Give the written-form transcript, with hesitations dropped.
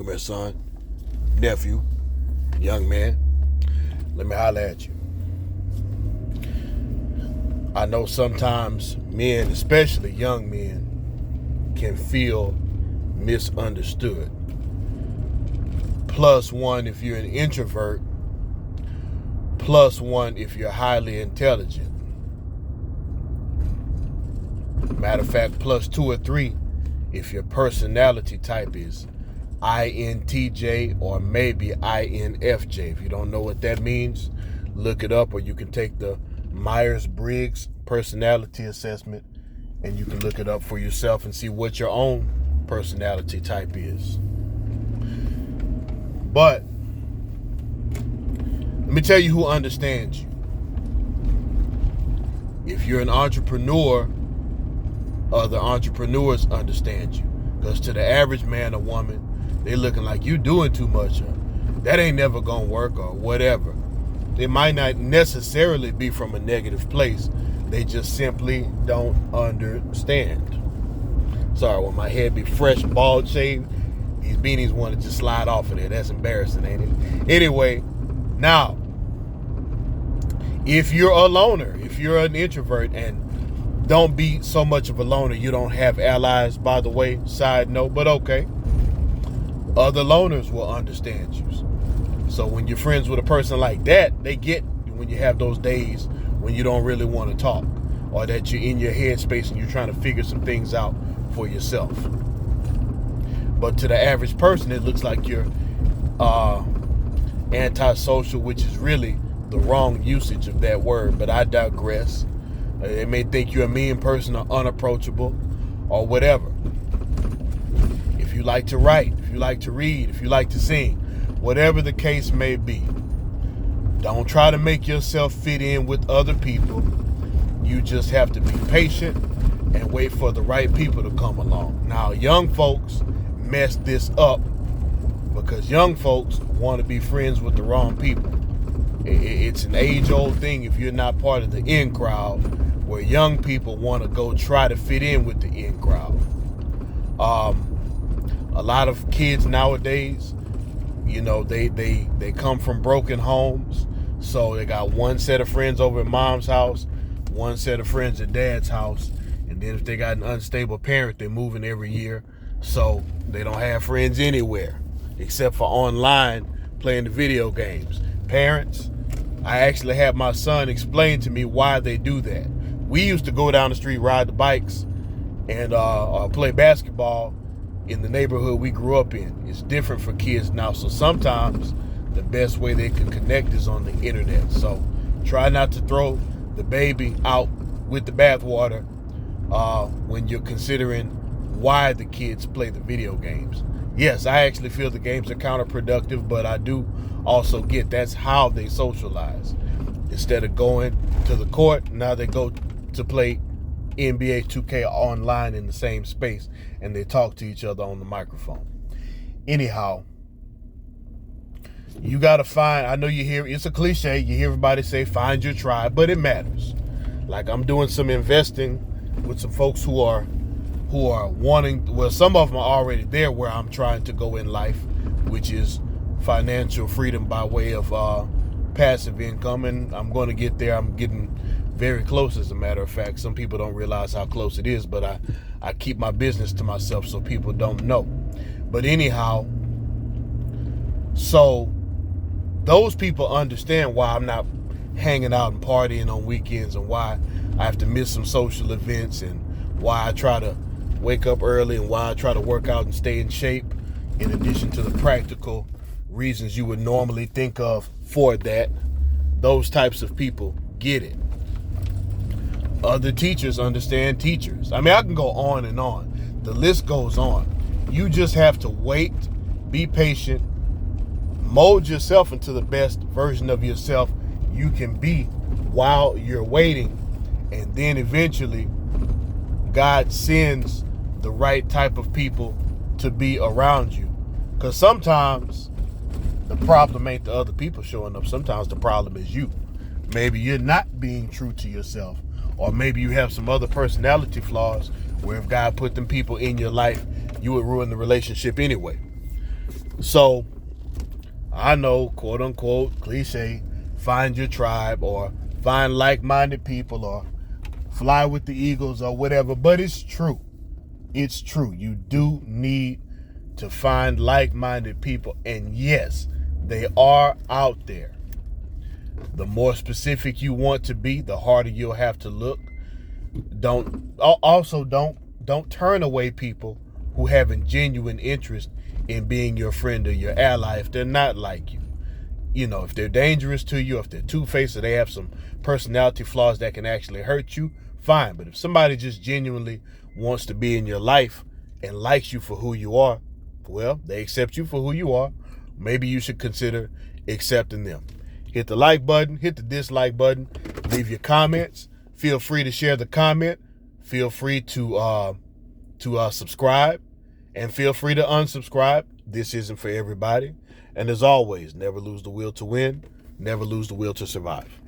Come here, son, nephew, young man. Let me holler at you. I know sometimes men, especially young men, can feel misunderstood. +1 if you're an introvert, +1 if you're highly intelligent. Matter of fact, +2 or 3 if your personality type is INTJ or maybe INFJ. If you don't know what that means, look it up, or you can take the Myers-Briggs personality assessment and you can look it up for yourself and see what your own personality type is. But let me tell you who understands you. If you're an entrepreneur, other entrepreneurs understand you. Because to the average man or woman, they looking like you doing too much, or that ain't never gonna work, or whatever. It might not necessarily be from a negative place. They just simply don't understand. Sorry, when my head be fresh, bald shaved, these beanies want to just slide off of there. That's embarrassing, ain't it? Anyway, now, if you're a loner, if you're an introvert, and don't be so much of a loner, you don't have allies, by the way, side note, but okay. Other loners will understand you. So when you're friends with a person like that, they get when you have those days when you don't really want to talk, or that you're in your headspace and you're trying to figure some things out for yourself. But to the average person, it looks like you're antisocial, which is really the wrong usage of that word, but I digress. They may think you're a mean person or unapproachable or whatever. If you like to write, if you like to read, if you like to sing, whatever the case may be, don't try to make yourself fit in with other people. You just have to be patient and wait for the right people to come along. Now, young folks mess this up because young folks want to be friends with the wrong people. It's an age-old thing if you're not part of the in crowd, where young people want to go try to fit in with the in crowd. A lot of kids nowadays, you know, they come from broken homes, so they got one set of friends over at mom's house, one set of friends at dad's house, and then if they got an unstable parent, they're moving every year, so they don't have friends anywhere except for online playing the video games. Parents, I actually had my son explain to me why they do that. We used to go down the street, ride the bikes, and play basketball in the neighborhood we grew up in. It's different for kids now, so sometimes the best way they can connect is on the internet. So try not to throw the baby out with the bathwater when you're considering why the kids play the video games. Yes, I actually feel the games are counterproductive, but I do also get that's how they socialize. Instead of going to the court, now they go to play NBA 2K online in the same space, and they talk to each other on the microphone. Anyhow, you gotta find, I know you hear, it's a cliche, you hear everybody say find your tribe, but it matters. Like, I'm doing some investing with some folks who are wanting, well, some of them are already there where I'm trying to go in life, which is financial freedom by way of passive income, and I'm going to get there. I'm getting very close, as a matter of fact. Some people don't realize how close it is, but I keep my business to myself so people don't know. But anyhow, so those people understand why I'm not hanging out and partying on weekends, and why I have to miss some social events, and why I try to wake up early, and why I try to work out and stay in shape, in addition to the practical reasons you would normally think of for that. Those types of people get it. Other teachers understand teachers. I mean, I can go on and on. The list goes on. You just have to wait, be patient, mold yourself into the best version of yourself you can be while you're waiting, and then eventually God sends the right type of people to be around you. Because sometimes the problem ain't the other people showing up. Sometimes the problem is you. Maybe you're not being true to yourself, or maybe you have some other personality flaws where if God put them people in your life, you would ruin the relationship anyway. So I know, quote unquote, cliche, find your tribe or find like-minded people or fly with the eagles or whatever, but it's true. It's true. You do need to find like-minded people, and yes, they are out there. The more specific you want to be, the harder you'll have to look. Don't turn away people who have a genuine interest in being your friend or your ally if they're not like you. You know, if they're dangerous to you, if they're two-faced, or they have some personality flaws that can actually hurt you, fine. But if somebody just genuinely wants to be in your life and likes you for who you are, well, they accept you for who you are. Maybe you should consider accepting them. Hit the like button, hit the dislike button, leave your comments. Feel free to share the comment. Feel free to subscribe, and feel free to unsubscribe. This isn't for everybody. And as always, never lose the will to win, never lose the will to survive.